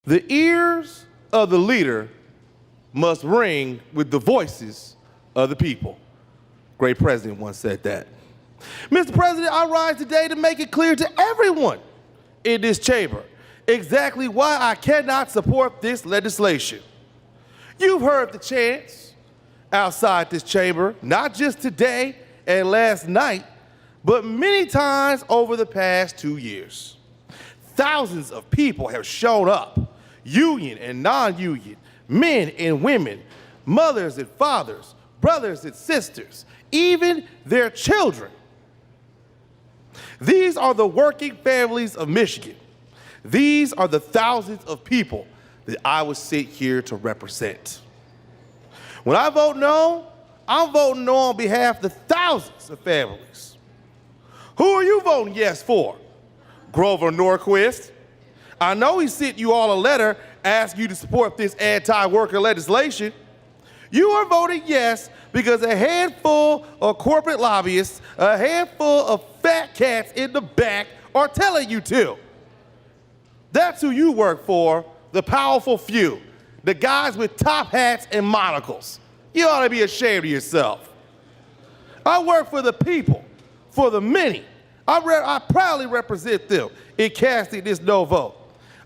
The ears of the leader must ring with the voices of the people. Great president once said that. Mr. President, I rise today to make it clear to everyone in this chamber exactly why I cannot support this legislation. You've heard the chants outside this chamber, not just today and last night, but many times over the past 2 years. Thousands of people have shown up, union and non-union, men and women, mothers and fathers, brothers and sisters, even their children. These are the working families of Michigan. These are the thousands of people that I would sit here to represent. When I vote no, I'm voting no on behalf of the thousands of families. Who are you voting yes for? Grover Norquist? I know he sent you all a letter asking you to support this anti-worker legislation. You are voting yes because a handful of corporate lobbyists, a handful of fat cats in the back are telling you to. That's who you work for, the powerful few, the guys with top hats and monocles. You ought to be ashamed of yourself. I work for the people, for the many. I proudly represent them in casting this no vote.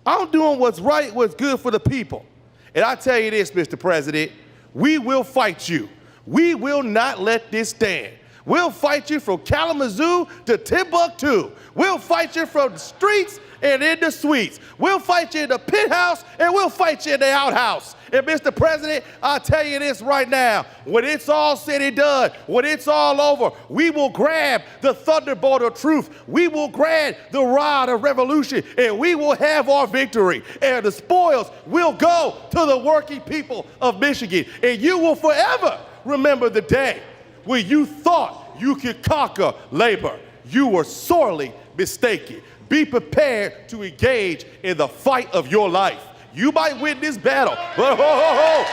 I'm doing what's right, what's good for the people. And I tell you this, Mr. President, we will fight you. We will not let this stand. We'll fight you from Kalamazoo to Timbuktu. We'll fight you from the streets and in the suites. We'll fight you in the pit house and we'll fight you in the outhouse. And Mr. President, I'll tell you this right now, when it's all said and done, when it's all over, we will grab the thunderbolt of truth. We will grab the rod of revolution and we will have our victory. And the spoils will go to the working people of Michigan. And you will forever remember the day when you thought you could conquer labor. You were sorely mistaken. Be prepared to engage in the fight of your life. You might win this battle, but the wars are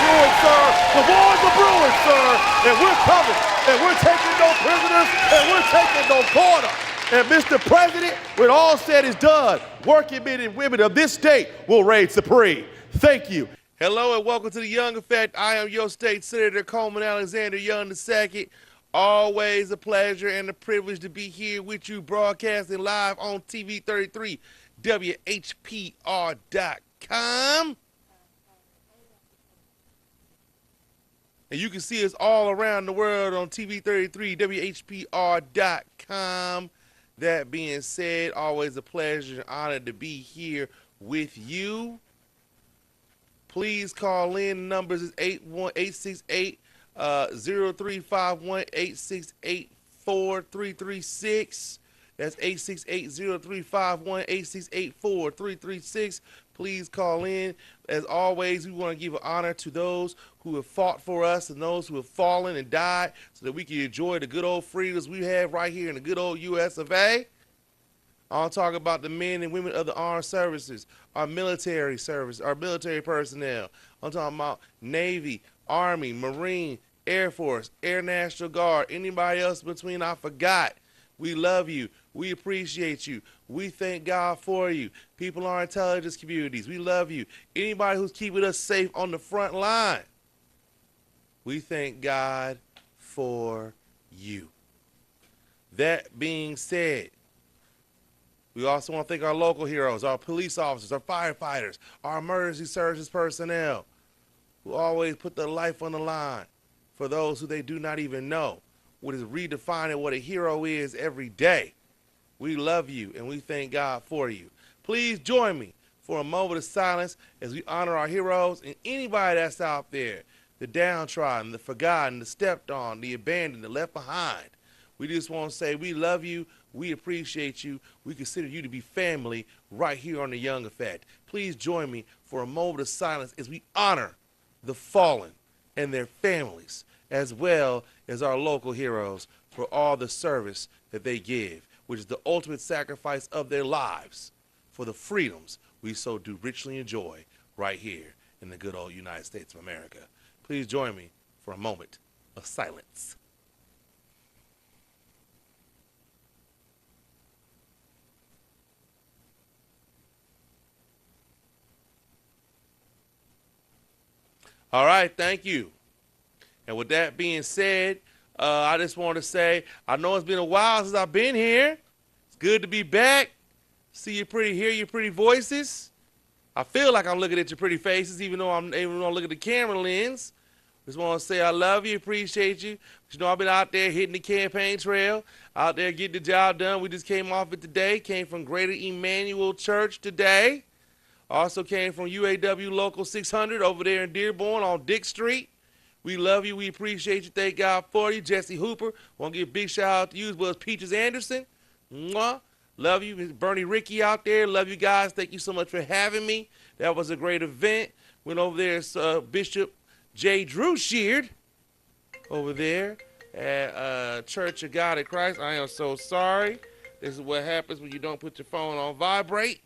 brewing, sir. The wars are brewing, sir. And we're coming, and we're taking no prisoners, and we're taking no quarter. And Mr. President, when all said is done, working men and women of this state will reign supreme. Thank you. Hello and welcome to the Young Effect. I am your state senator, Coleman Alexander Young II. Always a pleasure and a privilege to be here with you, broadcasting live on TV 33, WHPR.com. And you can see us all around the world on TV 33, WHPR.com. That being said, always a pleasure and honor to be here with you. Please call in. The numbers is 868 0351 868 4336. That's 868 0351 868 4336. Please call in. As always, we want to give an honor to those who have fought for us and those who have fallen and died so that we can enjoy the good old freedoms we have right here in the good old US of A. I'll talk about the men and women of the armed services, our military service, our military personnel. I'm talking about Navy, Army, Marine, Air Force, Air National Guard, anybody else between I forgot. We love you. We appreciate you. We thank God for you. People in our intelligence communities, we love you. Anybody who's keeping us safe on the front line, we thank God for you. That being said, we also want to thank our local heroes, our police officers, our firefighters, our emergency services personnel, who always put their life on the line for those who they do not even know, what is redefining what a hero is every day. We love you and we thank God for you. Please join me for a moment of silence as we honor our heroes and anybody that's out there, the downtrodden, the forgotten, the stepped on, the abandoned, the left behind. We just want to say we love you, we appreciate you, we consider you to be family right here on The Young Effect. Please join me for a moment of silence as we honor the fallen and their families, as well as our local heroes for all the service that they give, which is the ultimate sacrifice of their lives for the freedoms we so do richly enjoy right here in the good old United States of America. Please join me for a moment of silence. All right, thank you. And with that being said, I just want to say I know it's been a while since I've been here. It's good to be back. See your pretty, hear your pretty voices. I feel like I'm looking at your pretty faces, even though I'm looking at the camera lens. Just want to say I love you, appreciate you. You know, I've been out there hitting the campaign trail, out there getting the job done. We just came off it today. Came from Greater Emmanuel Church today. Also came from UAW Local 600 over there in Dearborn on Dick Street. We love you. We appreciate you. Thank God for you. Jesse Hooper. Want to give a big shout out to you as well as Peaches Anderson. Mwah. Love you. Bernie Ricky out there. Love you guys. Thank you so much for having me. That was a great event. Went over there. Bishop J. Drew Sheard over there at Church of God in Christ. I am so sorry. This is what happens when you don't put your phone on vibrate.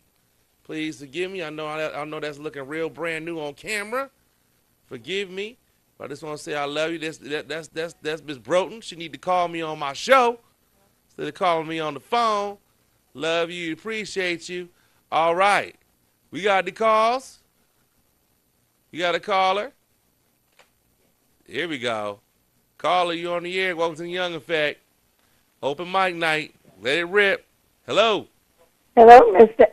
Please forgive me. I know that's looking real brand new on camera. Forgive me. But I just want to say I love you. That's Miss Broughton. She need to call me on my show instead of calling me on the phone. Love you. Appreciate you. All right. We got the calls. You got a caller? Here we go. Caller, you on the air. Welcome to the Young Effect. Open mic night. Let it rip. Hello. Hello, Mr.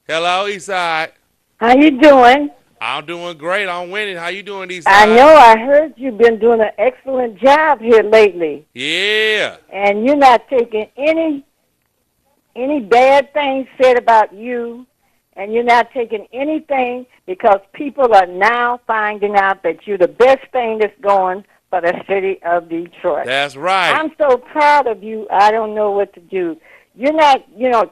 Hello, Eastside. How you doing? I'm doing great. I'm winning. How you doing, Eastside? I know. I heard you've been doing an excellent job here lately. Yeah. And you're not taking any bad things said about you, and you're not taking anything because people are now finding out that you're the best thing that's going for the city of Detroit. That's right. I'm so proud of you. I don't know what to do. You're not,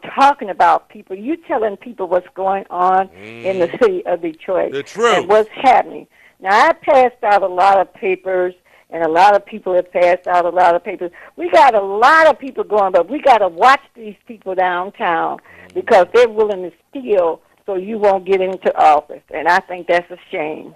talking about people. You're telling people what's going on in the city of Detroit. The truth. And what's happening. Now, I passed out a lot of papers, and a lot of people have passed out a lot of papers. We got a lot of people going, but we got to watch these people downtown because they're willing to steal so you won't get into office. And I think that's a shame.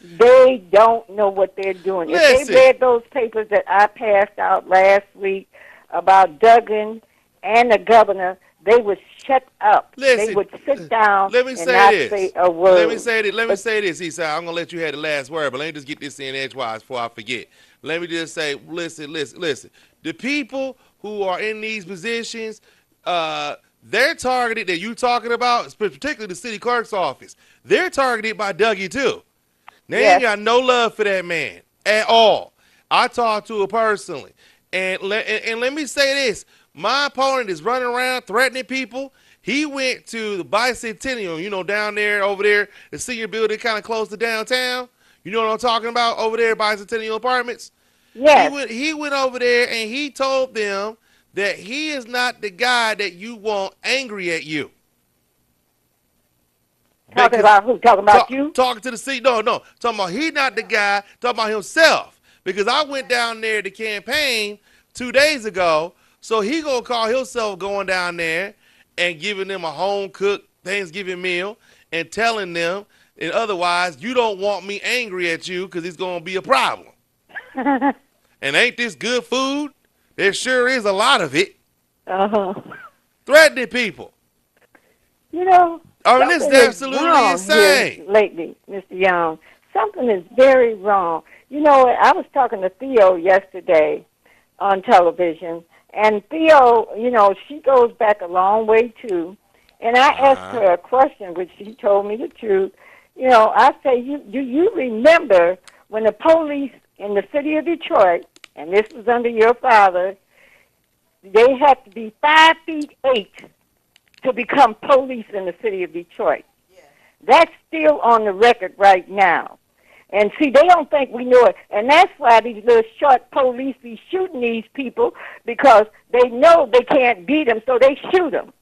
They don't know what they're doing. Listen. If they read those papers that I passed out last week about Duggan and the governor, they would shut up. Listen, they would sit down let me and say not this. say a word. Let me say this, Eastside. I'm going to let you have the last word, but let me just get this in edgewise before I forget. Let me just say, listen. The people who are in these positions, they're targeted, that you talking about, particularly the city clerk's office, they're targeted by Dougie, too. They ain't got no love for that man at all. I talked to her personally. And let me say this. My opponent is running around threatening people. He went to the Bicentennial, down there, over there, the senior building kind of close to downtown. You know what I'm talking about? Over there, Bicentennial Apartments. Yes. He went over there and he told them that he is not the guy that you want angry at you. Talking about who? Talking about you? Talking to the city. No. Talking about he not the guy. Talking about himself. Because I went down there to campaign 2 days ago. So he gonna call himself going down there and giving them a home-cooked Thanksgiving meal and telling them, and otherwise, you don't want me angry at you because it's gonna be a problem. And ain't this good food? There sure is a lot of it. Threatening people. I mean, this is absolutely insane. Lately, Mr. Young, something is very wrong. I was talking to Theo yesterday on television. And Theo, she goes back a long way, too. And I asked her a question, which she told me the truth. I say, do you remember when the police in the city of Detroit, and this was under your father, they had to be 5'8" to become police in the city of Detroit. Yeah. That's still on the record right now. And see, they don't think we know it. And that's why these little short police be shooting these people, because they know they can't beat them, so they shoot them.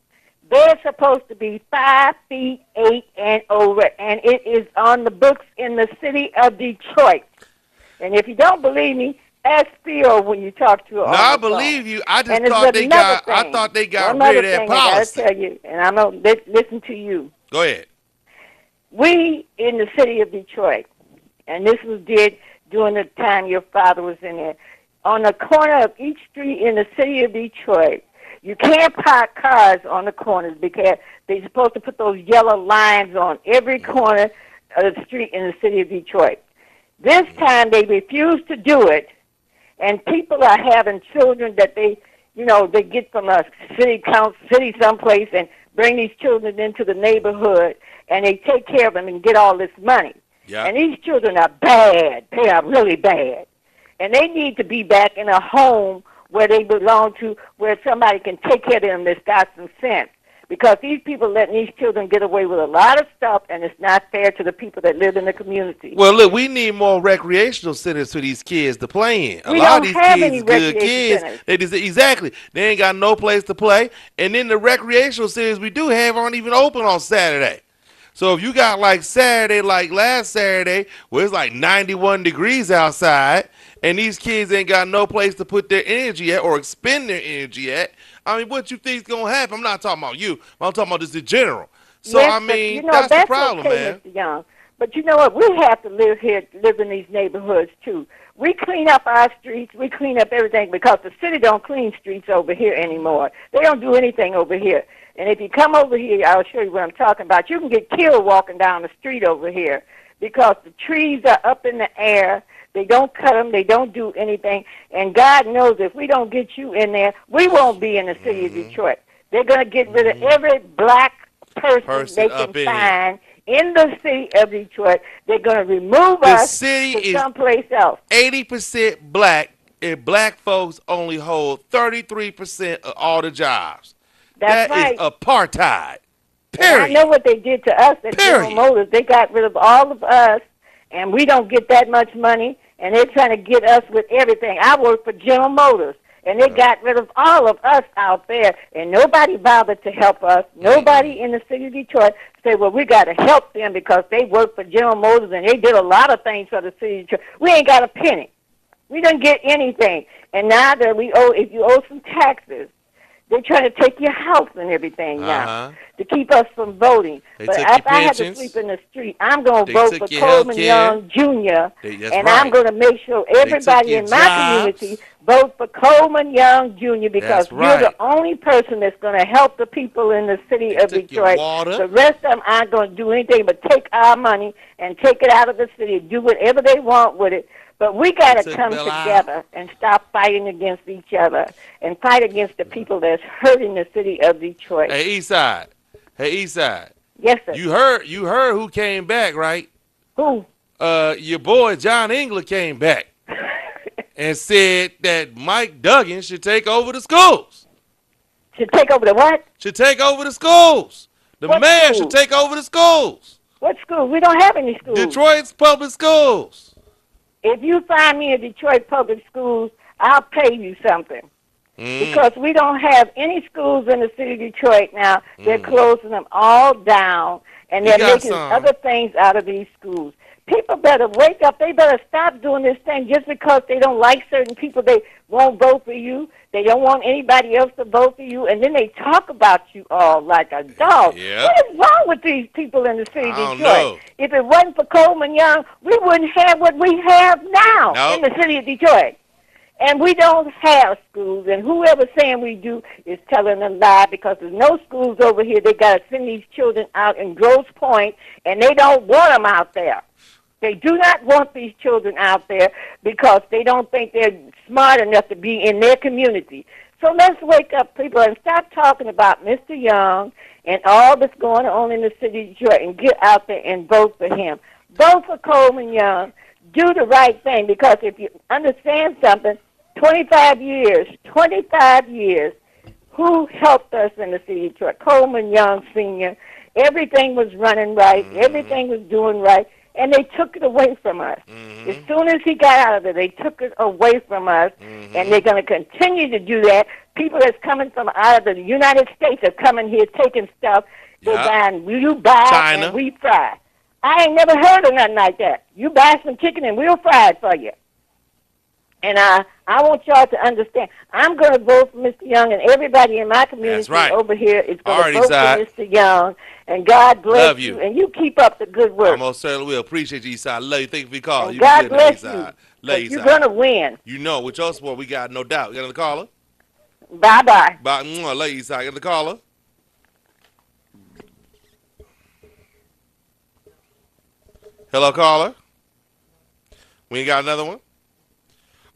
They're supposed to be 5'8" and over, and it is on the books in the city of Detroit. And if you don't believe me, ask Theo when you talk to her. No, I believe you. I just thought they got. I thought they got rid of that policy. I gotta tell you, and I'm gonna listen to you. Go ahead. We in the city of Detroit. And this was did during the time your father was in there. On the corner of each street in the city of Detroit, you can't park cars on the corners because they're supposed to put those yellow lines on every corner of the street in the city of Detroit. This time they refuse to do it, and people are having children that they get from a city someplace and bring these children into the neighborhood, and they take care of them and get all this money. Yeah. And these children are bad. They are really bad. And they need to be back in a home where they belong to, where somebody can take care of them that's got some sense. Because these people letting these children get away with a lot of stuff, and it's not fair to the people that live in the community. Well, look, we need more recreational centers for these kids to play in. We A lot don't of these have kids any is good recreation kids. centers. Exactly. They ain't got no place to play. And then the recreational centers we do have aren't even open on Saturday. So if you got like Saturday, like last Saturday, where it's like 91 degrees outside, and these kids ain't got no place to put their energy at or expend their energy at, I mean, what you think's gonna happen? I'm not talking about you. I'm talking about just in general. So Yes, I but, mean, that's the problem, okay, man. Mr. Young. But you know what? We have to live in these neighborhoods too. We clean up our streets. We clean up everything because the city don't clean streets over here anymore. They don't do anything over here. And if you come over here, I'll show you what I'm talking about. You can get killed walking down the street over here because the trees are up in the air. They don't cut them. They don't do anything. And God knows if we don't get you in there, we won't be in the city of Detroit. They're going to get rid of every black person they can find in the city of Detroit. They're going to remove us to someplace else. 80% black, and black folks only hold 33% of all the jobs. That's that right. is apartheid. Period. And I know what they did to us at General Motors. They got rid of all of us, and we don't get that much money, and they're trying to get us with everything. I work for General Motors, and they got rid of all of us out there, and nobody bothered to help us. Nobody in the city of Detroit said, well, we got to help them because they work for General Motors, and they did a lot of things for the city of Detroit. We ain't got a penny. We didn't get anything. And now that we owe, if you owe some taxes, they're trying to take your house and everything now to keep us from voting. But if I have to sleep in the street, I'm going to vote for Coleman Young Jr., and I'm going to make sure everybody in my community vote for Coleman Young Jr. because you're the only person that's going to help the people in the city of Detroit. The rest of them aren't going to do anything but take our money and take it out of the city, do whatever they want with it. But we got to come together and stop fighting against each other and fight against the people that's hurting the city of Detroit. Hey, Eastside. Yes, sir. You heard who came back, right? Who? Your boy John Engler came back and said that Mike Duggan should take over the schools. Should take over the what? Should take over the schools. The mayor should take over the schools. What schools? We don't have any schools. Detroit's public schools. If you find me a Detroit public schools, I'll pay you something. Because we don't have any schools in the city of Detroit now. They're closing them all down, and they're making other things out of these schools. People better wake up. They better stop doing this thing just because they don't like certain people. They won't vote for you. They don't want anybody else to vote for you, and then they talk about you all like a dog. Yep. What is wrong with these people in the city of Detroit? Know. If it wasn't for Coleman Young, we wouldn't have what we have now in the city of Detroit. And we don't have schools, and whoever's saying we do is telling a lie because there's no schools over here. They got to send these children out in Grosse Pointe, and they don't want them out there. They do not want these children out there because they don't think they're smart enough to be in their community. So let's wake up, people, and stop talking about Mr. Young and all that's going on in the city of Detroit and get out there and vote for him. Vote for Coleman Young. Do the right thing because if you understand something, 25 years, who helped us in the city of Detroit? Coleman Young Sr. Everything was running right. Everything was doing right. And they took it away from us. As soon as he got out of there, they took it away from us, and they're going to continue to do that. People that's coming from out of the United States are coming here taking stuff. They're buying, you buy China. and we fry. I ain't never heard of nothing like that. You buy some chicken and we'll fry it for you. And I want y'all to understand, I'm going to vote for Mr. Young, and everybody in my community over here is going to vote for Mr. Young. And God bless you. And you keep up the good work. I most certainly will. Appreciate you, Eastside. Love you. Thank you for your call. And God bless you. You're going to win. You know, with your support, we got no doubt. You got another caller? Bye-bye. Bye. Love you, Eastside. Got another caller? Hello, caller. We ain't got another one.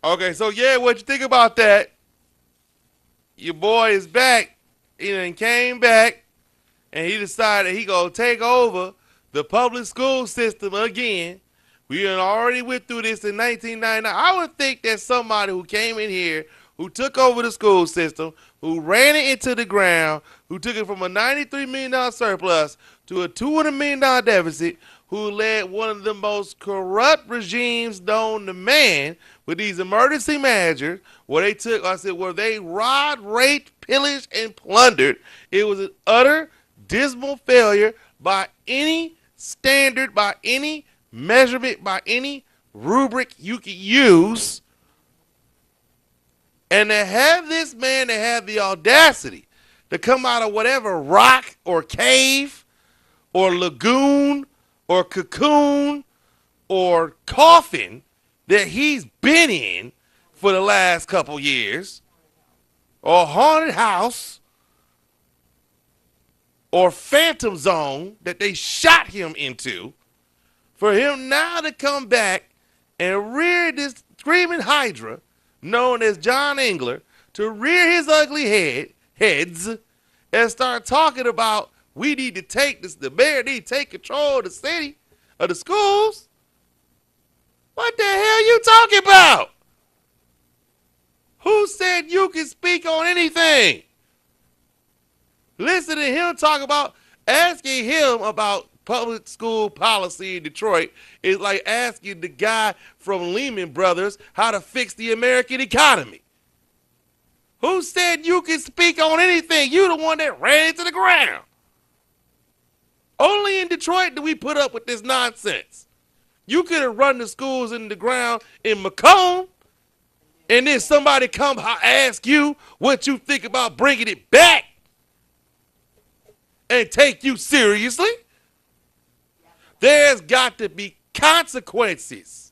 Okay, so yeah, what you think about that? Your boy is back. He done came back, and he decided he gonna take over the public school system again. We done already went through this in 1999. I would think that somebody who came in here, who took over the school system, who ran it into the ground, who took it from a $93 million surplus to a $200 million deficit, who led one of the most corrupt regimes known to man with these emergency managers, where they took, I said, where they robbed, raped, pillaged, and plundered. It was an utter, dismal failure by any standard, by any measurement, by any rubric you could use. And to have this man to have the audacity to come out of whatever rock or cave or lagoon or cocoon or coffin that he's been in for the last couple years, or haunted house, or phantom zone that they shot him into, for him now to come back and rear this screaming hydra known as John Engler, to rear his ugly heads and start talking about we need to take this, the mayor need to take control of the city, of the schools. What the hell you talking about? Who said you can speak on anything? Listen to him talk about, asking him about public school policy in Detroit is like asking the guy from Lehman Brothers how to fix the American economy. Who said you can speak on anything? You the one that ran into the ground. Only in Detroit do we put up with this nonsense. You could have run the schools in the ground in Macomb, and then somebody come ask you what you think about bringing it back and take you seriously. There's got to be consequences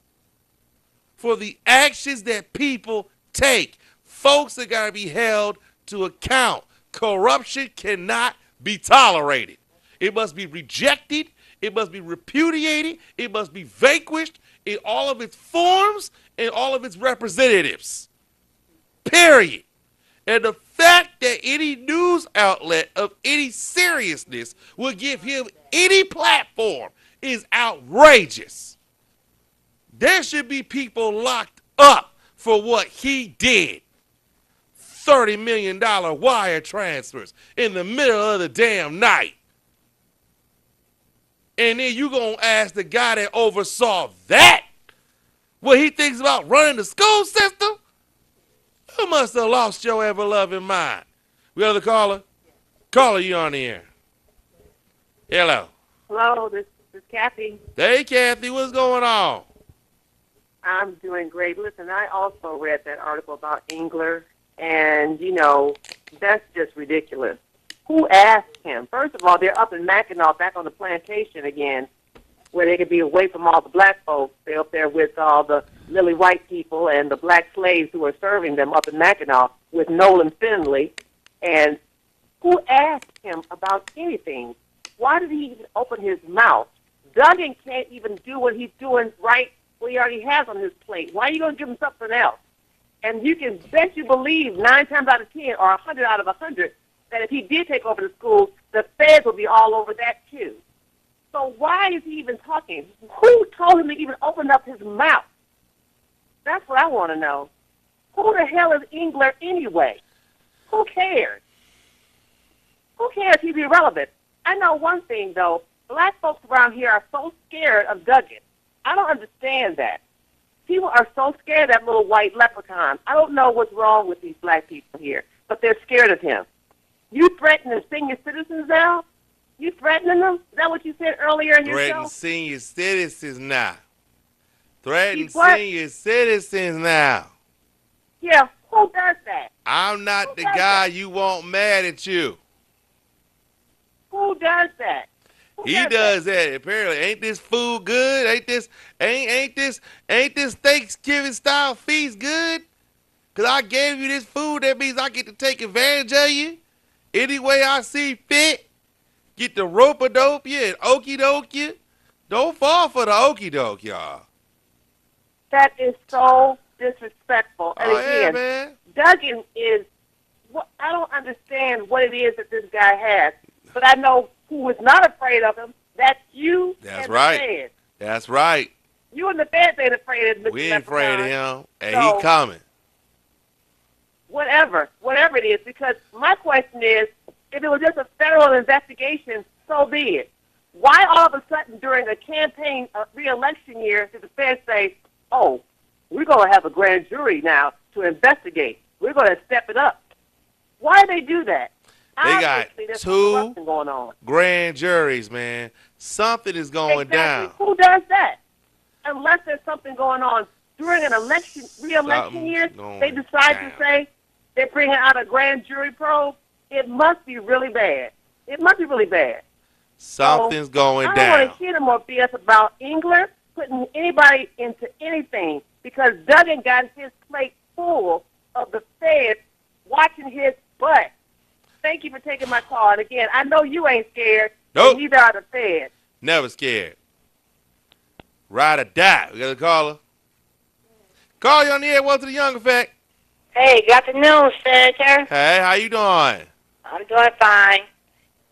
for the actions that people take. Folks are got to be held to account. Corruption cannot be tolerated. It must be rejected. It must be repudiated. It must be vanquished in all of its forms and all of its representatives. Period. And the fact that any news outlet of any seriousness will give him any platform is outrageous. There should be people locked up for what he did. $30 million wire transfers in the middle of the damn night. And then you gonna ask the guy that oversaw that what he thinks about running the school system? You must have lost your ever-loving mind. We got the caller? Caller, you on the air. Hello. Hello, this is Kathy. Hey, Kathy, what's going on? I'm doing great. Listen, I also read that article about Engler, and, that's just ridiculous. Who asked him? First of all, they're up in Mackinac, back on the plantation again, where they could be away from all the black folks. They're up there with all the lily white people and the black slaves who are serving them up in Mackinac with Nolan Finley. And who asked him about anything? Why did he even open his mouth? Duggan can't even do what he's doing right what he already has on his plate. Why are you going to give him something else? And you can bet you believe 9 times out of 10 or 100 out of 100 that if he did take over the schools, the feds will be all over that too. So why is he even talking? Who told him to even open up his mouth? That's what I want to know. Who the hell is Engler anyway? Who cares? Who cares? He's irrelevant. I know one thing, though. Black folks around here are so scared of Duggan. I don't understand that. People are so scared of that little white leprechaun. I don't know what's wrong with these black people here, but they're scared of him. You threatening senior citizens now? You threatening them? Is that what you said earlier in your show? Threatening senior citizens now. Threatening He's what? senior citizens now. Yeah, who does that? I'm not Who the does guy that? you want mad at you. Who does that? Who He does that. Apparently, ain't this food good? Ain't this Thanksgiving style feast good? Cause I gave you this food, that means I get to take advantage of you any way I see fit. Get the rope-a-dope you and okey-doke you Don't fall for the okie doke, y'all. That is so disrespectful. And Oh, yeah, again, man. Duggan is. I don't understand what it is that this guy has, but I know who is not afraid of him. That's you. That's and right. The feds. That's right. You and the feds ain't afraid of Mr. We ain't afraid of him. And So- he coming. Whatever it is, because my question is, if it was just a federal investigation, so be it. Why all of a sudden during a campaign, re-election year, did the feds say, oh, we're going to have a grand jury now to investigate. We're going to step it up. Why do they do that? They got Obviously, there's some two corruption going on. grand juries, man. Something is going Exactly. down. Who does that? Unless there's something going on during an election, re-election Something's year, going they decide down. to say they're bringing out a grand jury probe. It must be really bad. It must be really bad. Something's going I don't down. want to hear no more BS about Engler putting anybody into anything because Duggan got his plate full of the feds watching his butt. Thank you for taking my call. And again, I know you ain't scared. Nope. And neither are the feds. Never scared. Ride or die. We got a caller. Call you on the air. Welcome to the Young Effect. Hey, good afternoon, Senator. Hey, how you doing? I'm doing fine.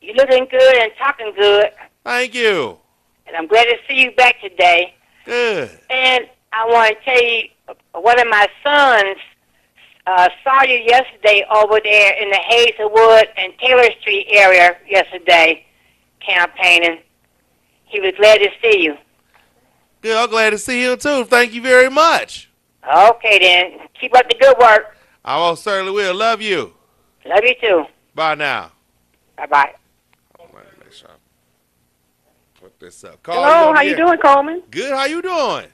You looking good and talking good, Thank you. and I'm glad to see you back today. Good. And I want to tell you, one of my sons saw you yesterday over there in the Hazelwood and Taylor Street area yesterday campaigning. He was glad to see you. Good. I'm glad to see you, too. Thank you very much. Okay, then. Keep up the good work. I most certainly will. Love you. Love you, too. Bye now. Bye-bye. Make sure I put this up. Call Hello, on how the you air. doing, Coleman? Good. How you doing?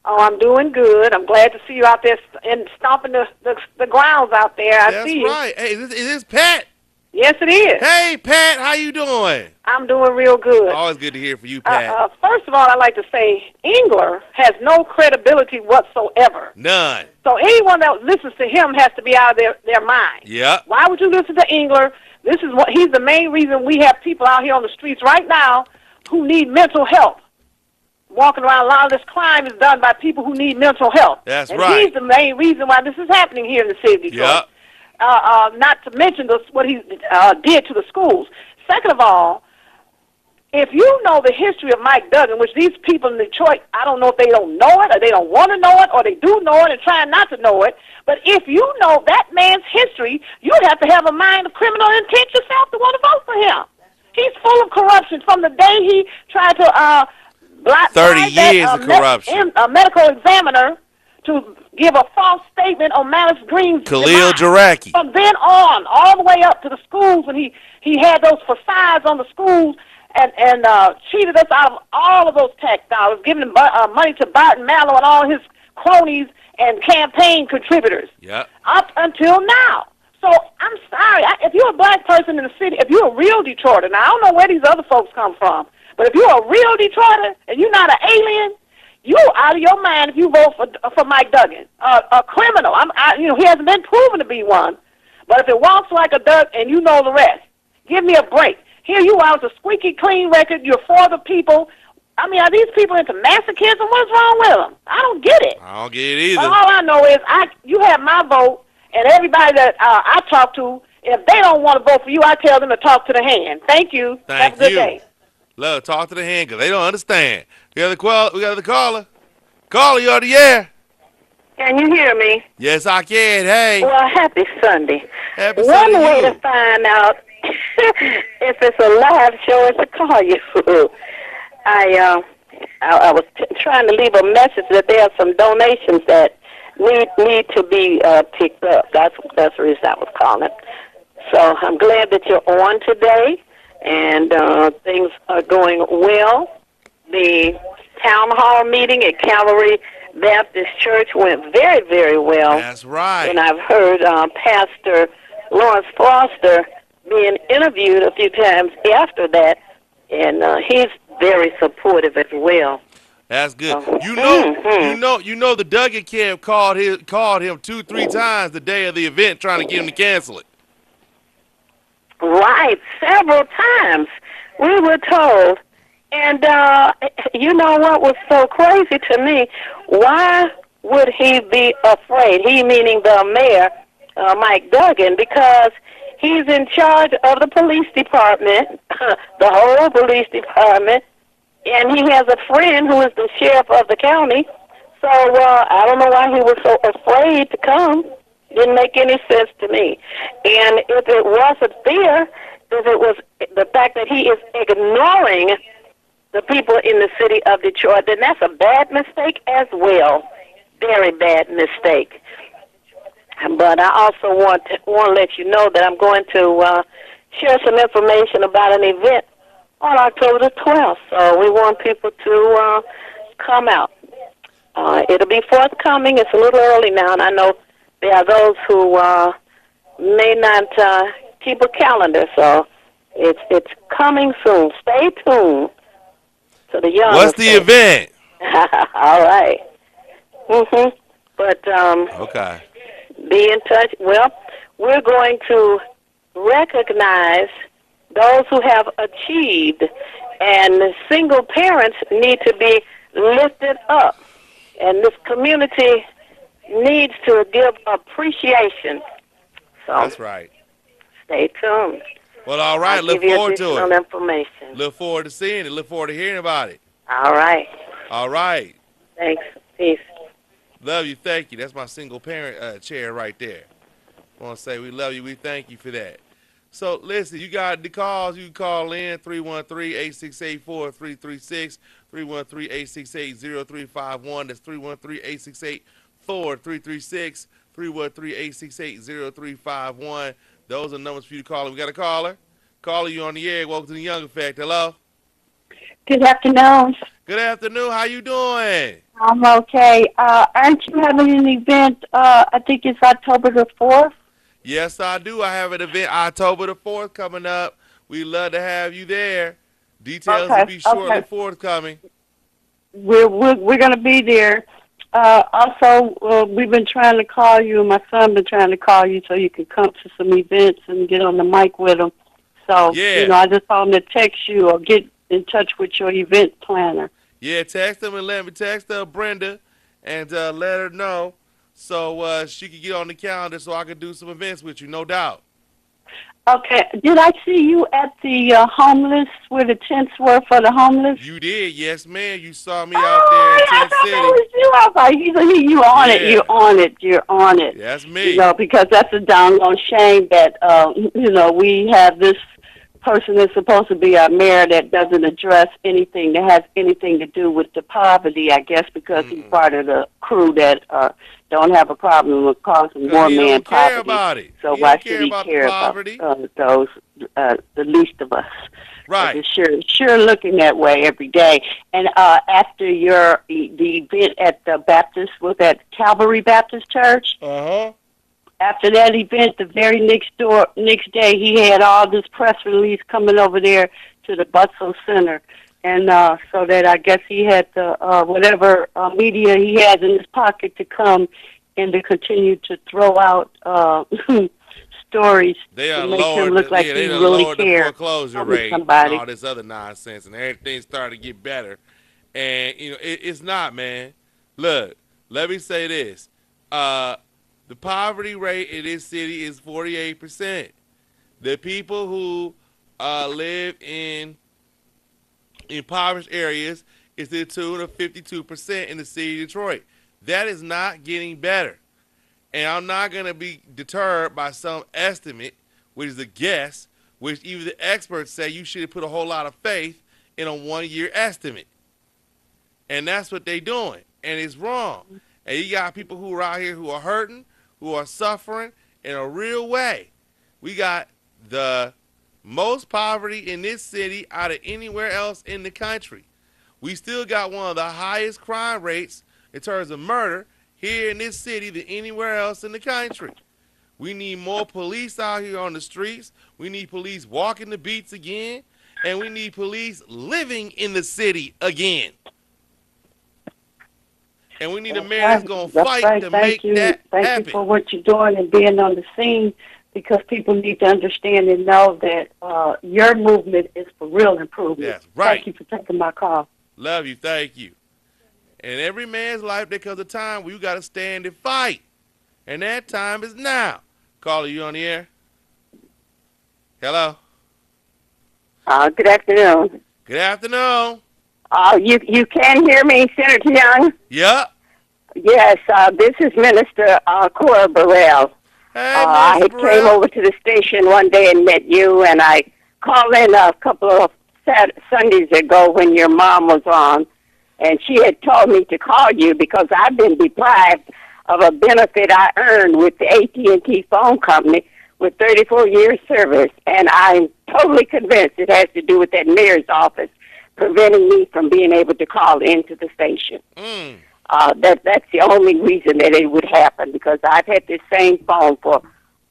Oh, I'm doing good. I'm glad to see you out there and stomping the grounds out there. I That's see you. right. Hey, is this Pat? Yes, it is. Hey, Pat. How you doing? I'm doing real good. Always good to hear from you, Pat. First of all, I'd like to say Engler has no credibility whatsoever. None. So anyone that listens to him has to be out of their mind. Yep. Why would you listen to Engler? This is what he's the main reason we have people out here on the streets right now who need mental help. Walking around, a lot of this crime is done by people who need mental help. That's and right. He's the main reason why this is happening here in the city of Detroit. Yep. Not to mention what he did to the schools. Second of all, if you know the history of Mike Duggan, which these people in Detroit, I don't know if they don't know it or they don't want to know it or they do know it and trying not to know it, but if you know that man's history, you'd have to have a mind of criminal intent yourself to want to vote for him. He's full of corruption from the day he tried to 30 years of corruption. A medical examiner to give a false statement on Malice Green's Khalil demise. Jaraki. From then on, all the way up to the schools when he had those facades on the schools and cheated us out of all of those tax dollars, giving money to Barton Mallow and all his cronies and campaign contributors. Yep. Up until now. So I'm sorry. If you're a black person in the city, if you're a real Detroiter, now I don't know where these other folks come from, but if you're a real Detroiter and you're not an alien, you're out of your mind if you vote for Mike Duggan, a criminal. He hasn't been proven to be one, but if it walks like a duck and you know the rest, give me a break. Here you are with a squeaky clean record. You're for the people. I mean, are these people into masochism? What's wrong with them? I don't get it. I don't get it But either. all I know is you have my vote, and everybody that I talk to, if they don't want to vote for you, I tell them to talk to the hand. Thank you. Thank have a good you. day. Love, talk to the hand because they don't understand. We got the caller. Caller, you on the air? Can you hear me? Yes, I can. Hey. Well, happy Sunday. Happy One Sunday to way you. to find out if it's a live show is to call you. I was trying to leave a message that there are some donations that need to be picked up. That's the reason I was calling. So I'm glad that you're on today, and things are going well. The town hall meeting at Calvary Baptist Church went very, very well. That's right. And I've heard Pastor Lawrence Foster being interviewed a few times after that, and he's very supportive as well. That's good. Mhm. You know the Duggan camp called him 2-3 times the day of the event trying to get him to cancel it. Right, several times we were told And you know what was so crazy to me? Why would he be afraid? He meaning the mayor, Mike Duggan, because he's in charge of the police department, the whole police department, and he has a friend who is the sheriff of the county. So I don't know why he was so afraid to come. Didn't make any sense to me. And if it wasn't fear, if it was the fact that he is ignoring the people in the city of Detroit, then that's a bad mistake as well. Very bad mistake. But I also want to let you know that I'm going to share some information about an event on October the 12th. So we want people to come out. It'll be forthcoming. It's a little early now, and I know there are those who may not keep a calendar. So it's coming soon. Stay tuned to the young. What's the event? All right. But Okay. be in touch. Well, we're going to recognize those who have achieved, and single parents need to be lifted up. And this community needs to give appreciation. So That's right. stay tuned. Well, all right. I'll Look give you forward to additional it. information. Look forward to seeing it. Look forward to hearing about it. All right. All right. Thanks. Peace. Love you. Thank you. That's my single parent chair right there. I want to say we love you. We thank you for that. So, listen, you got the calls. You can call in 313-868-4336, 313-868-0351. That's 313-868-4336, 313-868-0351. Those are numbers for you to call. We got a caller. Caller, you on the air. Welcome to the Young Effect. Hello. Good afternoon. Good afternoon. How you doing? I'm okay. Aren't you having an event, I think it's October the 4th? Yes, I do. I have an event October the 4th coming up. We'd love to have you there. Details will be shortly forthcoming. We're going to be there. Also, we've been trying to call you, and my son been trying to call you so you can come to some events and get on the mic with him. So, Yeah. I just told him to text you or get in touch with your event planner. Yeah, text them and let me text Brenda and let her know so she can get on the calendar so I can do some events with you, no doubt. Okay. Did I see you at the homeless, where the tents were for the homeless? You did, yes, ma'am. You saw me out there in I Tent thought City. that was you. I was like, you on it. Yeah. You're on it. You're on it. That's me. Because that's a doggone shame that, we have this person that's supposed to be our mayor that doesn't address anything that has anything to do with the poverty, I guess, because he's part of the crew that don't have a problem with causing more man He don't care poverty. about it. So He why don't should care he about the care poverty. about those, the least of us? Right. It's sure looking that way every day. And after the event at the Baptist, was that Calvary Baptist Church? Uh-huh. After that event, the very next day, he had all this press release coming over there to the Butzel Center. And so that I guess he had the whatever media he has in his pocket to come and to continue to throw out stories They to done make him lowered look the, like yeah, he they done really lowered the cares foreclosure over rate somebody. and all this other nonsense, and everything started to get better. And, it's not, man. Look, let me say this. The poverty rate in this city is 48%. The people who live in impoverished areas is to the tune of 52% in the city of Detroit. That is not getting better. And I'm not going to be deterred by some estimate, which is a guess, which even the experts say you should put a whole lot of faith in a one-year estimate. And that's what they're doing. And it's wrong. And you got people who are out here who are hurting, who are suffering in a real way. We got the most poverty in this city out of anywhere else in the country. We still got one of the highest crime rates in terms of murder here in this city than anywhere else in the country. We need more police out here on the streets. We need police walking the beats again. And we need police living in the city again. And we need a mayor that's going to fight to make that happen. Thank you for what you're doing and being on the scene because people need to understand and know that your movement is for real improvement. That's right. Thank you for taking my call. Love you. Thank you. In every man's life, there comes a time where you got to stand and fight. And that time is now. Caller, you on the air? Hello? Good afternoon. Good afternoon. You can hear me, Senator Young? Yep. Yes, this is Minister Cora Burrell. Hey, I Mr. came over to the station one day and met you, and I called in a couple of Sundays ago when your mom was on, and she had told me to call you because I've been deprived of a benefit I earned with the AT&T phone company with 34 years service, and I'm totally convinced it has to do with that mayor's office preventing me from being able to call into the station. That's the only reason that it would happen, because I've had this same phone for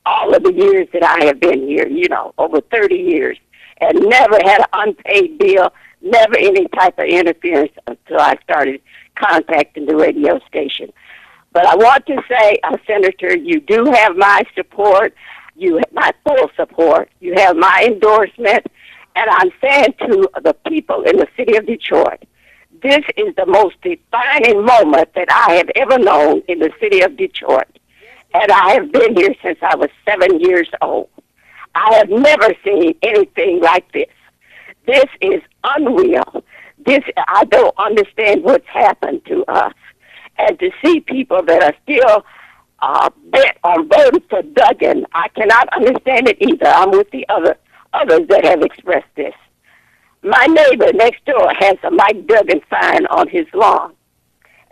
all of the years that I have been here, over 30 years, and never had an unpaid bill, never any type of interference until I started contacting the radio station. But I want to say, Senator, you do have my support. You have my full support. You have my endorsement. And I'm saying to the people in the city of Detroit, this is the most defining moment that I have ever known in the city of Detroit. And I have been here since I was 7 years old. I have never seen anything like this. This is unreal. I don't understand what's happened to us. And to see people that are still bent on voting for Duggan, I cannot understand it either. I'm with the others that have expressed this. My neighbor next door has a Mike Duggan sign on his lawn.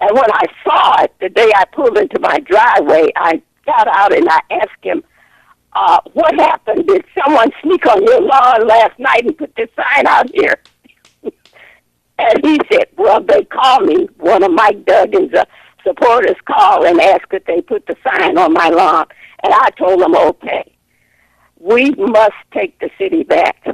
And when I saw it the day I pulled into my driveway, I got out and I asked him, what happened? Did someone sneak on your lawn last night and put this sign out here? And he said, well, they called me. One of Mike Duggan's supporters called and asked if they put the sign on my lawn. And I told them, okay. We must take the city back.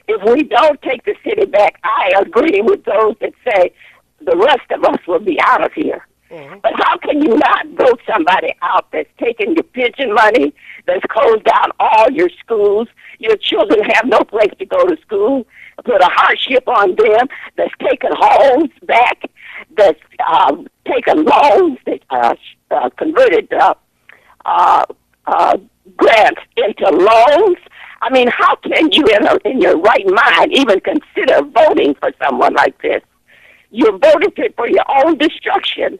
If we don't take the city back, I agree with those that say the rest of us will be out of here. Mm-hmm. But how can you not vote somebody out that's taking your pension money, that's closed down all your schools, your children have no place to go to school, put a hardship on them, that's taken homes back, that's taken loans, that converted grants into loans? I mean, how can you, in your right mind, even consider voting for someone like this? You're voting for your own destruction.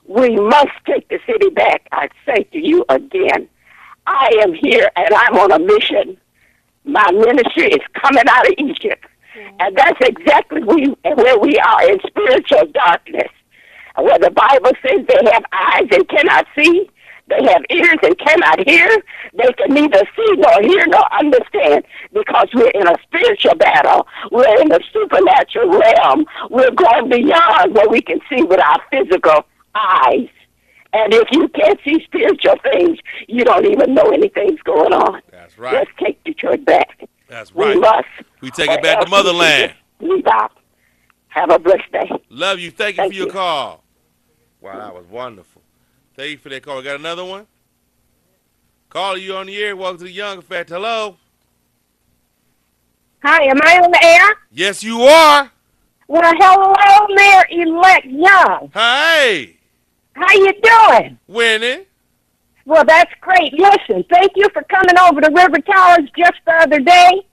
We must take the city back. I say to you again, I am here and I'm on a mission. My ministry is coming out of Egypt. And that's exactly where we are, in spiritual darkness. Where the Bible says they have eyes and cannot see. They have ears and cannot hear. They can neither see nor hear nor understand, because we're in a spiritual battle. We're in the supernatural realm. We're going beyond what we can see with our physical eyes. And if you can't see spiritual things, you don't even know anything's going on. That's right. Let's take Detroit back. That's right. We must. We take it back to motherland. Leave out. Have a blessed day. Love you. Thank you for your call. Wow, that was wonderful. Thank you for that call. We got another one? Caller, you on the air. Welcome to the Young Effect. Hello. Hi, am I on the air? Yes, you are. Well, hello, Mayor-elect Young. Hey. How you doing? Winning. Well, that's great. Listen, thank you for coming over to River Towers just the other day.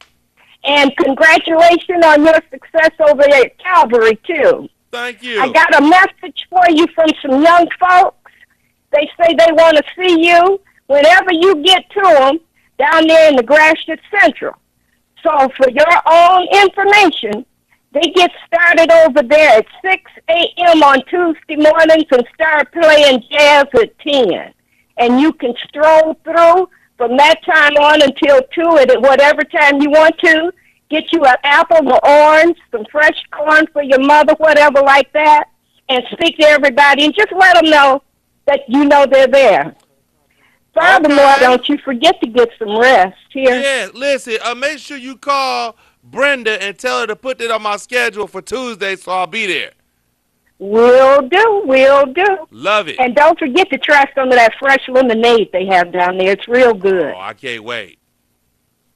And congratulations on your success over there at Calvary, too. Thank you. I got a message for you from some young folks. They say they want to see you whenever you get to them down there in the Gratiot Central. So for your own information, they get started over there at 6 a.m. on Tuesday mornings and start playing jazz at 10. And you can stroll through from that time on until 2 at whatever time you want to. Get you an apple, or orange, some fresh corn for your mother, whatever like that, and speak to everybody and just let them know that you know they're there. Furthermore, don't you forget to get some rest here. Yeah, listen, make sure you call Brenda and tell her to put that on my schedule for Tuesday so I'll be there. Will do, will do. Love it. And don't forget to try some of that fresh lemonade they have down there. It's real good. Oh, I can't wait.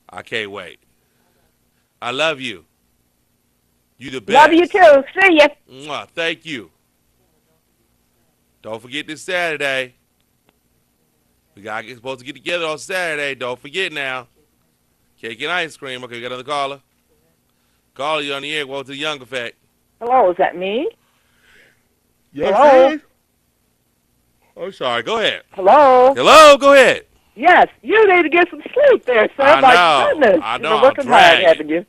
I can't wait. I love you. You the best. Love you too. See ya. Mwah, thank you. Don't forget this Saturday. We got supposed to get together on Saturday. Don't forget now. Cake and ice cream. Okay, we got another caller. Caller, you on the air. Welcome to the Young Effect. Hello, is that me? Yes, Hello? Steve? Oh, sorry. Go ahead. Hello? Hello, go ahead. Yes, you need to get some sleep there, sir. I My know. goodness. I know, You've been working I'm hard, dragging. haven't you?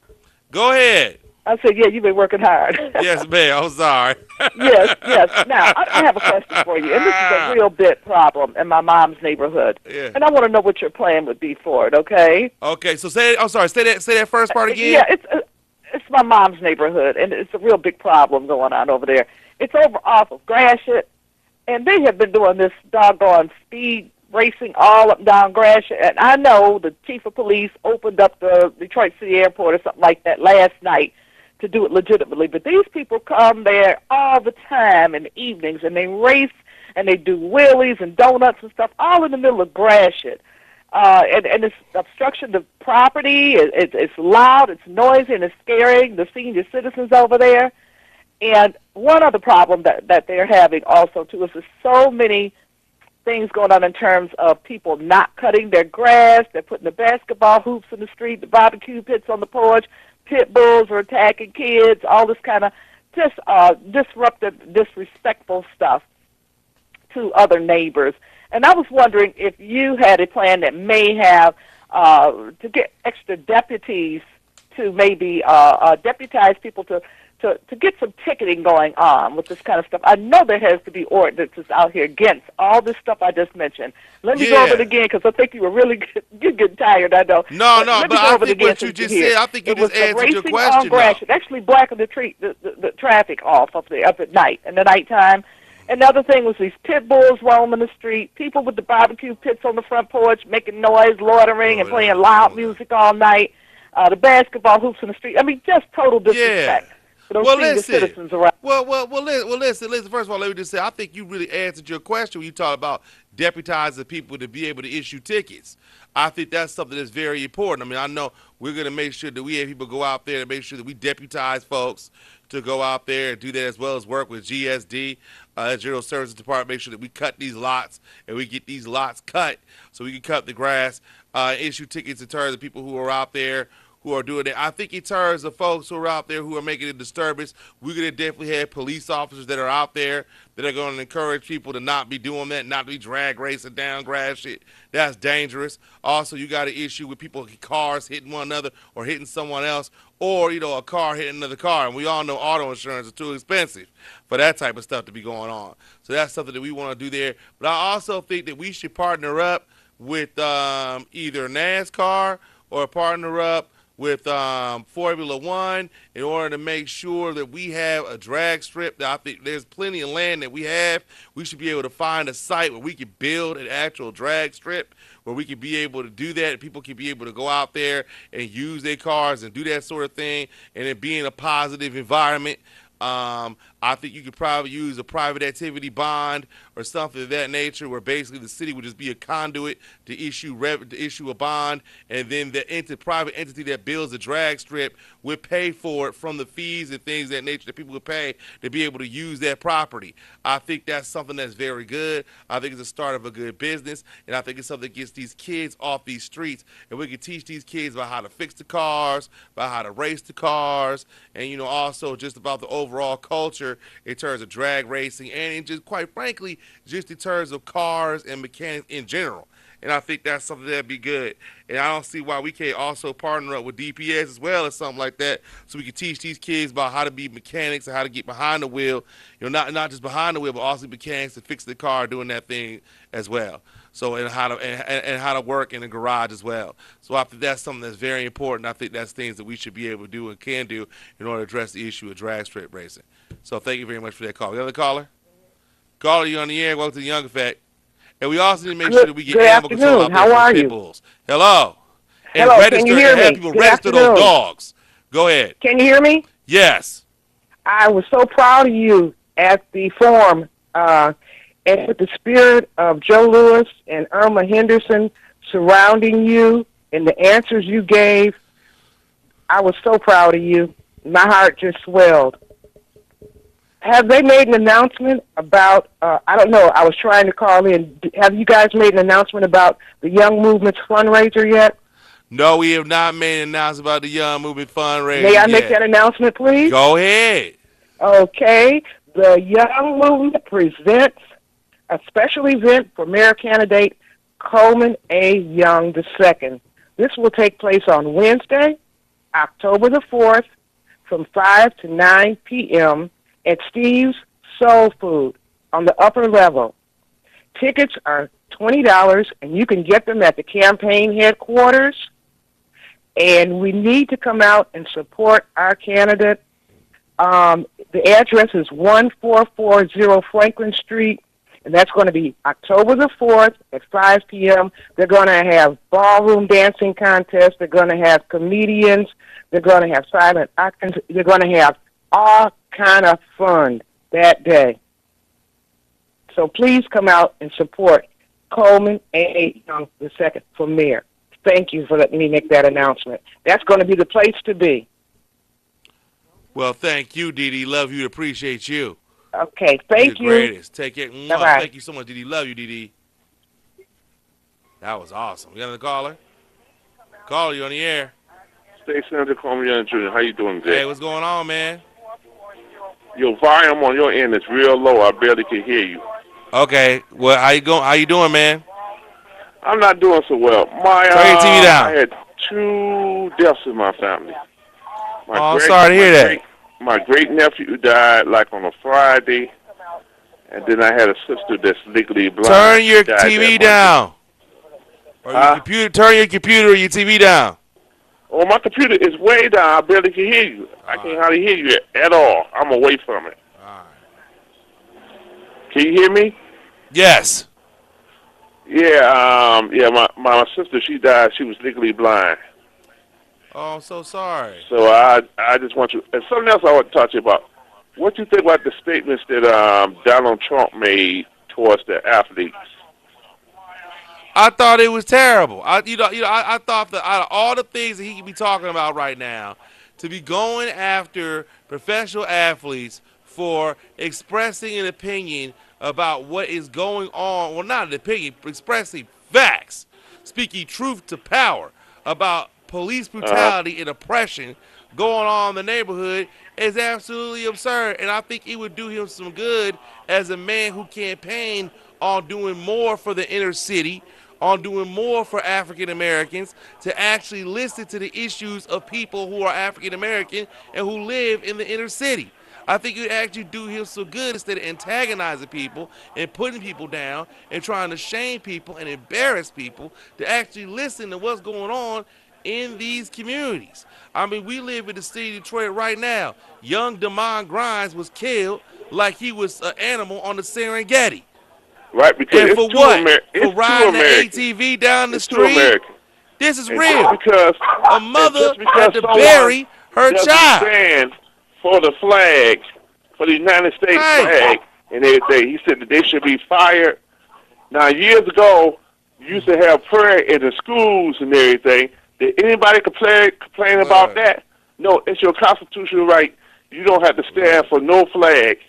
Go ahead. I said, yeah, you've been working hard. Yes, ma'am. I'm sorry. Yes, yes. Now, I have a question for you, and this is a real big problem in my mom's neighborhood. Yeah. And I want to know what your plan would be for it, okay? Okay, so I'm sorry. Say that first part again. Yeah, it's my mom's neighborhood, and it's a real big problem going on over there. It's over off of Gratiot, and they have been doing this doggone speed racing all up and down Gratiot. And I know the chief of police opened up the Detroit City Airport or something like that last night to do it legitimately. But these people come there all the time in the evenings, and they race, and they do wheelies and donuts and stuff, all in the middle of Gratiot. And it's obstruction of property. It's loud, it's noisy, and it's scaring the senior citizens over there. And one other problem that they're having also, too, is there's so many things going on in terms of people not cutting their grass. They're putting the basketball hoops in the street, the barbecue pits on the porch. Pit bulls are attacking kids, all this kind of just disruptive, disrespectful stuff to other neighbors. And I was wondering if you had a plan that may have to get extra deputies to maybe deputize people to get some ticketing going on with this kind of stuff. I know there has to be ordinances out here against all this stuff I just mentioned. Let me go over it again because I think you were really you're getting tired, I know. No, but I think what you just said, I think you just answered your question. It actually blackened the traffic off up at night, in the nighttime. And the other thing was these pit bulls roaming the street, people with the barbecue pits on the front porch making noise, loitering, and playing loud music all night, the basketball hoops in the street. I mean, just total disrespect. Yeah. Well, citizens around. Listen. First of all, let me just say, I think you really answered your question when you talk about deputizing people to be able to issue tickets. I think that's something that's very important. I mean, I know we're going to make sure that we have people go out there and make sure that we deputize folks to go out there and do that, as well as work with GSD, General Services Department, make sure that we cut these lots and we get these lots cut so we can cut the grass, issue tickets in terms of people who are out there who are doing it. I think in terms of folks who are out there who are making a disturbance, we're going to definitely have police officers that are out there that are going to encourage people to not be doing that, not to be drag racing down grass shit. That's dangerous. Also, you got an issue with people, cars hitting one another or hitting someone else, or, a car hitting another car. And we all know auto insurance is too expensive for that type of stuff to be going on. So that's something that we want to do there. But I also think that we should partner up with either NASCAR or partner up with Formula One in order to make sure that we have a drag strip. I think there's plenty of land that we have. We should be able to find a site where we can build an actual drag strip where we can be able to do that and people can be able to go out there and use their cars and do that sort of thing and it being a positive environment. I think you could probably use a private activity bond or something of that nature where basically the city would just be a conduit to issue a bond, and then the private entity that builds a drag strip would pay for it from the fees and things of that nature that people would pay to be able to use that property. I think that's something that's very good. I think it's the start of a good business, and I think it's something that gets these kids off these streets, and we can teach these kids about how to fix the cars, about how to race the cars, and also just about the overall culture in terms of drag racing and in just quite frankly just in terms of cars and mechanics in general. And I think that's something that'd be good. And I don't see why we can't also partner up with DPS as well or something like that so we can teach these kids about how to be mechanics and how to get behind the wheel, not just behind the wheel but also mechanics to fix the car doing that thing as well. So and how to work in a garage as well. So I think that's something that's very important. I think that's things that we should be able to do and can do in order to address the issue of drag strip racing. So thank you very much for that call. The other caller? Caller, you on the air. Welcome to the Young Effect. And we also need to make sure that we get animal control out there for pit bulls. Hello. And Hello, register can you hear and have me? people Good register afternoon. those dogs. Go ahead. Can you hear me? Yes. I was so proud of you at the forum, and with the spirit of Joe Lewis and Irma Henderson surrounding you and the answers you gave, I was so proud of you. My heart just swelled. Have they made an announcement about, I don't know, I was trying to call in. Have you guys made an announcement about the Young Movement's fundraiser yet? No, we have not made an announcement about the Young Movement fundraiser. May I make that announcement, please? Go ahead. Okay. The Young Movement presents a special event for mayor candidate Coleman A. Young II. This will take place on Wednesday, October the 4th, from 5 to 9 p.m. at Steve's Soul Food on the upper level. Tickets are $20, and you can get them at the campaign headquarters. And we need to come out and support our candidate. The address is 1440 Franklin Street, and that's going to be October the 4th at 5 p.m. They're going to have ballroom dancing contests. They're going to have comedians. They're going to have silent actors. They're going to have all kind of fun that day. So please come out and support Coleman A. Young II for mayor. Thank you for letting me make that announcement. That's going to be the place to be. Well, thank you, Dee Dee. Love you. Appreciate you. Okay, thank You're you. Greatest. Take care. Bye-bye. Thank you so much, Dee Dee. Love you, Dee Dee. That was awesome. You got another caller? Caller, you on the air? State Senator Coleman Young Jr., how you doing today? Hey, what's going on, man? Your volume on your end is real low. I barely can hear you. Okay. Well, how you doing, man? I'm not doing so well. Turn your TV down. I had 2 deaths in my family. I'm sorry to hear that. My great-nephew died like on a Friday, and then I had a sister that's legally blind. Turn your TV down. Or your computer. Turn your computer or your TV down. Oh, my computer is way down. I barely can hear you. I can't hardly hear you at all. I'm away from it. All right. Can you hear me? Yes. Yeah, my sister, she died. She was legally blind. Oh, I'm so sorry. So I just want you, and something else I want to talk to you about. What do you think about the statements that Donald Trump made towards the athletes? I thought it was terrible. I thought that out of all the things that he could be talking about right now, to be going after professional athletes for expressing an opinion about what is going on, well, not an opinion, but expressing facts, speaking truth to power about police brutality and oppression going on in the neighborhood is absolutely absurd. And I think it would do him some good as a man who campaigned on doing more for the inner city, on doing more for African Americans, to actually listen to the issues of people who are African American and who live in the inner city. I think it would actually do him so good instead of antagonizing people and putting people down and trying to shame people and embarrass people, to actually listen to what's going on in these communities. I mean, we live in the city of Detroit right now. Young Damon Grimes was killed like he was an animal on the Serengeti. Right, because and it's for what? For riding the American. ATV down the It's street? American. This is And real. just because A mother had to bury her doesn't child. stand for the flag, for the United States flag and everything, he said that they should be fired. Now, years ago, you used to have prayer in the schools and everything. Did anybody complain about that? No, it's your constitutional right. You don't have to stand for no flag.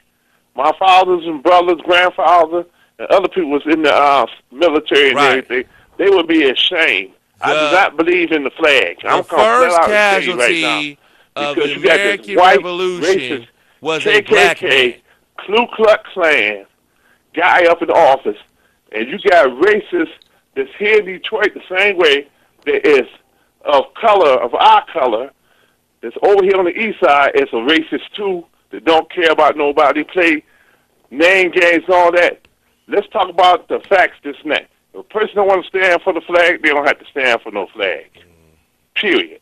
My fathers and brothers, grandfather, and other people was in the military and everything. They would be ashamed. I do not believe in the flag. I'm first casualty of the American Revolution was a black man. Ku Klux Klan guy up in the office, and you got racists that's here in Detroit the same way that is of color, of our color, that's over here on the east side. It's a racist too that don't care about nobody, play name games and all that. Let's talk about the facts this night. If a person don't want to stand for the flag, they don't have to stand for no flag. Period.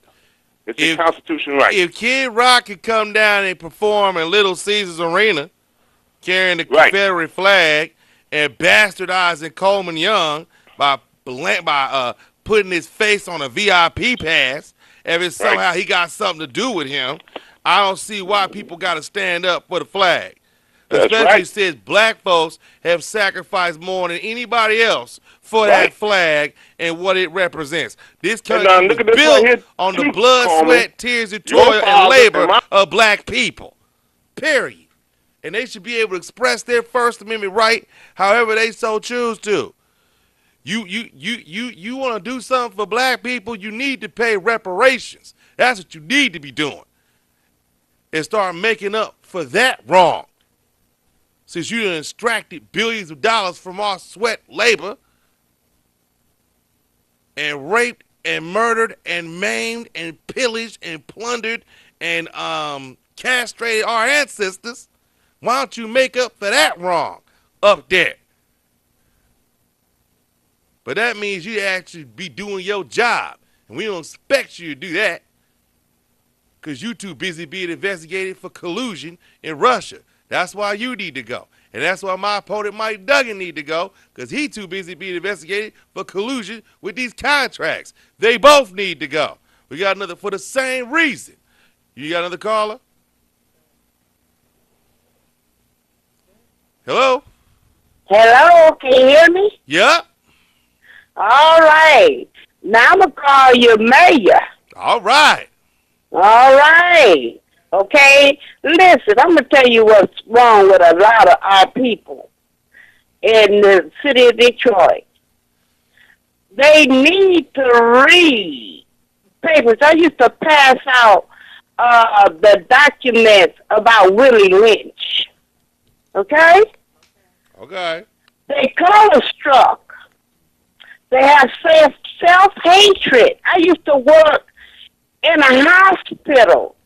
It's a constitutional right. If Kid Rock could come down and perform in Little Caesars Arena carrying the Confederate flag and bastardizing Coleman Young by putting his face on a VIP pass, if somehow he got something to do with him, I don't see why people got to stand up for the flag. That's Especially right. since black folks have sacrificed more than anybody else for that flag and what it represents. This country was look at this built right here, on the too, blood, Coleman. sweat, tears, and Your toil and father labor and my- of black people. Period. And they should be able to express their First Amendment right however they so choose to. You want to do something for black people, you need to pay reparations. That's what you need to be doing. And start making up for that wrong. Since you done extracted billions of dollars from our sweat labor and raped and murdered and maimed and pillaged and plundered and castrated our ancestors, why don't you make up for that wrong up there? But that means you actually be doing your job. And we don't expect you to do that because you too busy being investigated for collusion in Russia. That's why you need to go. And that's why my opponent, Mike Duggan, need to go, because he too busy being investigated for collusion with these contracts. They both need to go. We got another for the same reason. You got another caller? Hello? Hello, can you hear me? Yeah? All right. Now I'm going to call you mayor. All right. All right. Okay? Listen, I'm going to tell you what's wrong with a lot of our people in the city of Detroit. They need to read papers. I used to pass out the documents about Willie Lynch. Okay? Okay. They color struck. They have self-hatred. I used to work in a hospital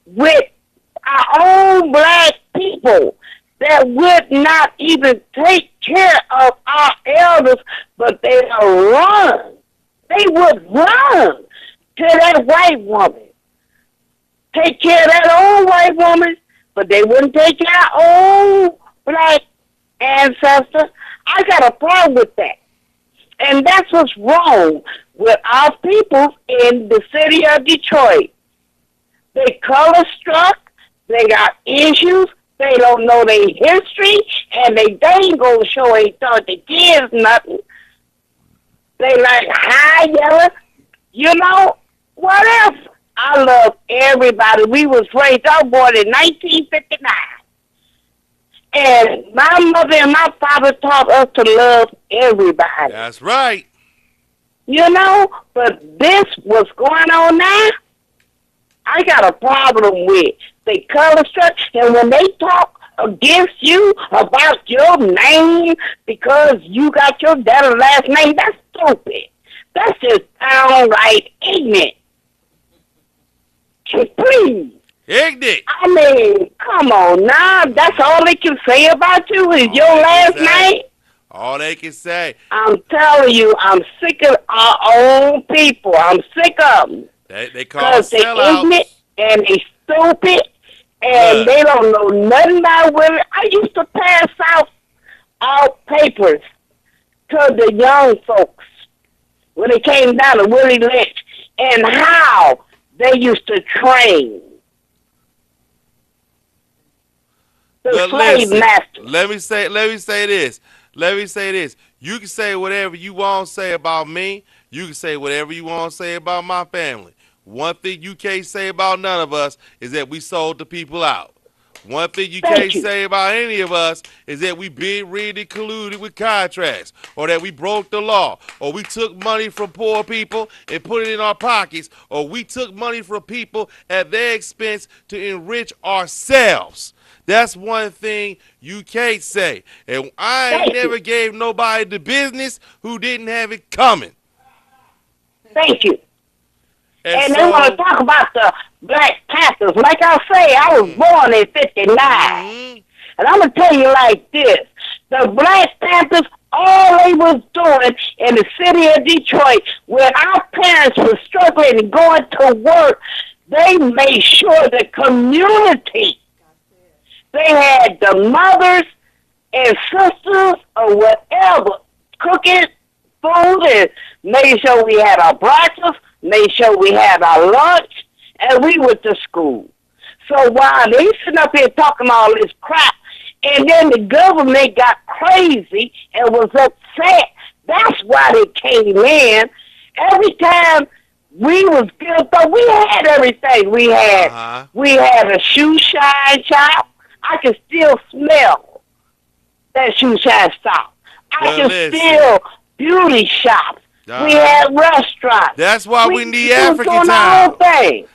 with our own black people that would not even take care of our elders, but they would run. They would run to that white woman. Take care of that old white woman, but they wouldn't take care of our old black ancestor. I got a problem with that. And that's what's wrong with our people in the city of Detroit. They color struck, they got issues, they don't know their history, and they ain't gonna show they taught the kids nothing. They like high yellow, whatever. I love everybody. We was raised, I was born in 1959. And my mother and my father taught us to love everybody. That's right. But this, what's going on now, I got a problem with. They color struck, and when they talk against you about your name because you got your dad's last name, that's stupid. That's just downright ignorant. Please. Ignorant. I mean, come on now. That's all they can say about you is your last name? All they can say. I'm telling you, I'm sick of our own people. I'm sick of them. They call sellouts. Because they ignorant and they stupid and they don't know nothing about women. I used to pass out papers to the young folks when it came down to Willie Lynch and how they used to train the slave master. Let me say this. You can say whatever you want to say about me. You can say whatever you want to say about my family. One thing you can't say about none of us is that we sold the people out. One thing you can't say about any of us is that we been really colluded with contracts, or that we broke the law, or we took money from poor people and put it in our pockets, or we took money from people at their expense to enrich ourselves. That's one thing you can't say. And I ain't never gave nobody the business who didn't have it coming. Thank you. And so, they want to talk about the Black Panthers. Like I say, I was born in 59. And I'm going to tell you like this. The Black Panthers, all they was doing in the city of Detroit, when our parents were struggling and going to work, they made sure the community, they had the mothers and sisters or whatever cooking food and made sure we had our breakfast, made sure we had our lunch, and we went to school. So while they sitting up here talking all this crap And then the government got crazy and was upset. That's why they came in. Every time we was built up, we had everything. We had a shoe shine shop. I can still smell that shoe shine shop. I can still beauty shops. We had restaurants. That's why we need African Town.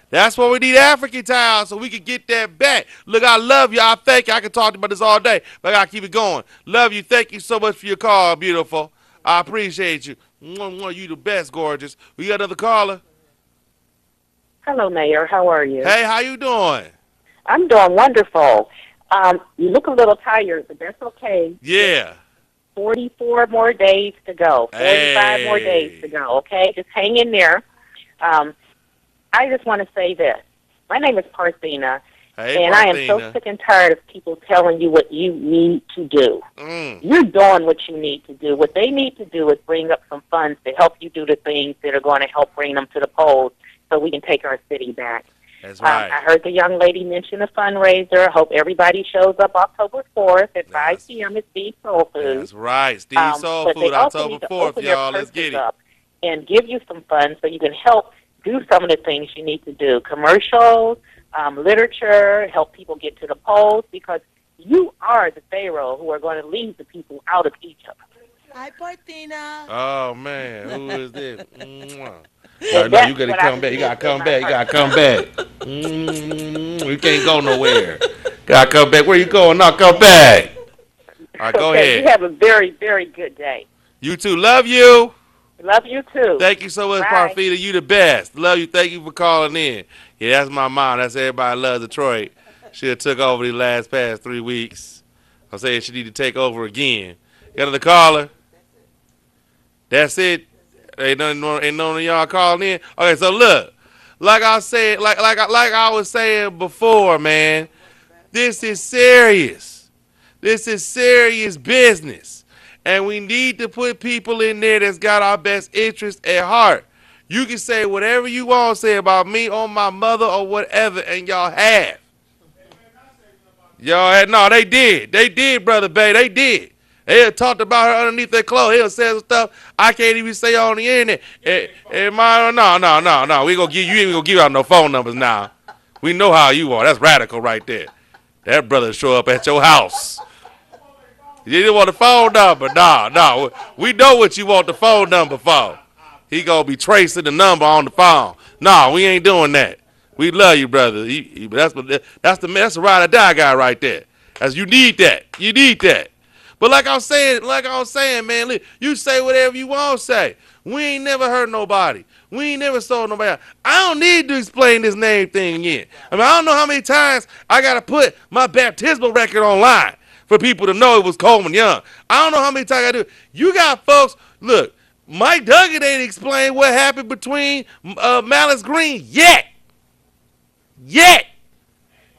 That's why we need African Town, so we can get that back. Look, I love you. I thank you. I can talk to you about this all day, but I got to keep it going. Love you. Thank you so much for your call, beautiful. I appreciate you. You the best, gorgeous. We got another caller. Hello, Mayor. How are you? Hey, how you doing? I'm doing wonderful. You look a little tired, but that's okay. Yeah. 44 more days to go. 45 more days to go, okay? Just hang in there. I just want to say this. My name is Parthena, and I am so sick and tired of people telling you what you need to do. You're doing what you need to do. What they need to do is bring up some funds to help you do the things that are going to help bring them to the polls so we can take our city back. That's right. I heard the young lady mention a fundraiser. I hope everybody shows up October 4th at 5 p.m. at Steve Soul Food. That's right. Steve Soul Food, October 4th, y'all. Let's get it. And give you some funds so you can help do some of the things you need to do. Commercials, literature, help people get to the polls, because you are the Pharaoh who are going to lead the people out of Egypt. Hi, Parthena. Oh, man. Who is this? No, you gotta come back. You gotta come back. You gotta come back. You can't go nowhere. Gotta come back. Where you going? No, come back. All right, go ahead. You have a very, very good day. You too. Love you. Love you too. Thank you so much, Parthena. You the best. Love you. Thank you for calling in. Yeah, that's my mom. That's everybody loves Detroit. She had took over the past 3 weeks. I'm saying she need to take over again. Got another caller. That's it. Ain't none of y'all calling in. Okay, so look, like I said, like I was saying before, man, this is serious. This is serious business, and we need to put people in there that's got our best interest at heart. You can say whatever you want to say about me or my mother or whatever, and y'all have. Y'all had, no, they did, Brother Bay, they did. They had talked about her underneath their clothes. They said some stuff I can't even say on the internet. No. We gonna give you ain't gonna give out no phone numbers now. We know how you are. That's radical right there. That brother show up at your house. You didn't want the phone number. No. We know what you want the phone number for. He gonna be tracing the number on the phone. No, we ain't doing that. We love you, brother. That's the ride or die guy right there. You need that. You need that. But like I was saying, man, you say whatever you want to say. We ain't never hurt nobody. We ain't never sold nobody out. I don't need to explain this name thing again. I mean, I don't know how many times I got to put my baptismal record online for people to know it was Coleman Young. I don't know how many times I do. You got folks, look, Mike Duggan ain't explained what happened between Malice Green yet.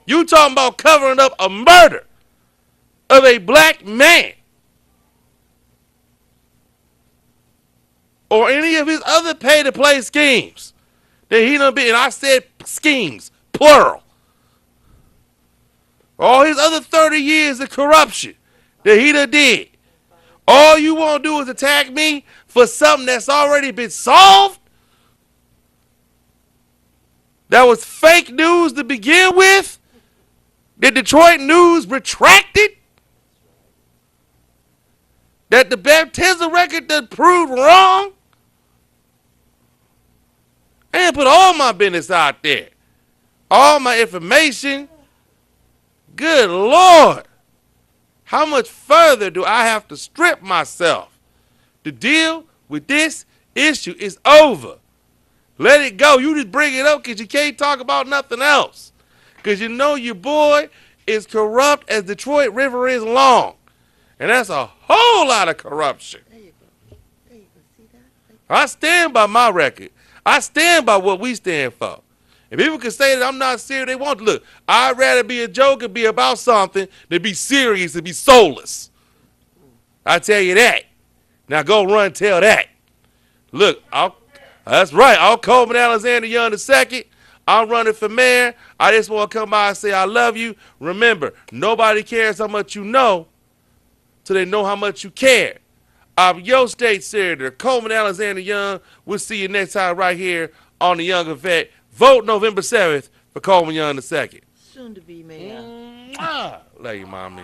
You talking about covering up a murder of a black man or any of his other pay-to-play schemes that he done been, and I said schemes, plural. All his other 30 years of corruption that he done did. All you want to do is attack me for something that's already been solved? That was fake news to begin with? That Detroit News retracted? That the baptism record that proved wrong? And put all my business out there. All my information. Good Lord. How much further do I have to strip myself to deal with this issue? It's over. Let it go. You just bring it up because you can't talk about nothing else. Because you know your boy is corrupt as Detroit River is long. And that's a whole lot of corruption. I stand by my record. I stand by what we stand for. If people can say that I'm not serious, they want to. Look, I'd rather be a joke and be about something than be serious and be soulless. I tell you that. Now go run and tell that. Look, that's right. I'll Coleman Alexander Young II. I'm running for mayor. I just want to come by and say I love you. Remember, nobody cares how much you know till they know how much you care. I'm your state senator, Coleman Alexander Young. We'll see you next time right here on The Young Vet. Vote November 7th for Coleman Young II. Soon to be mayor. Love you, mommy.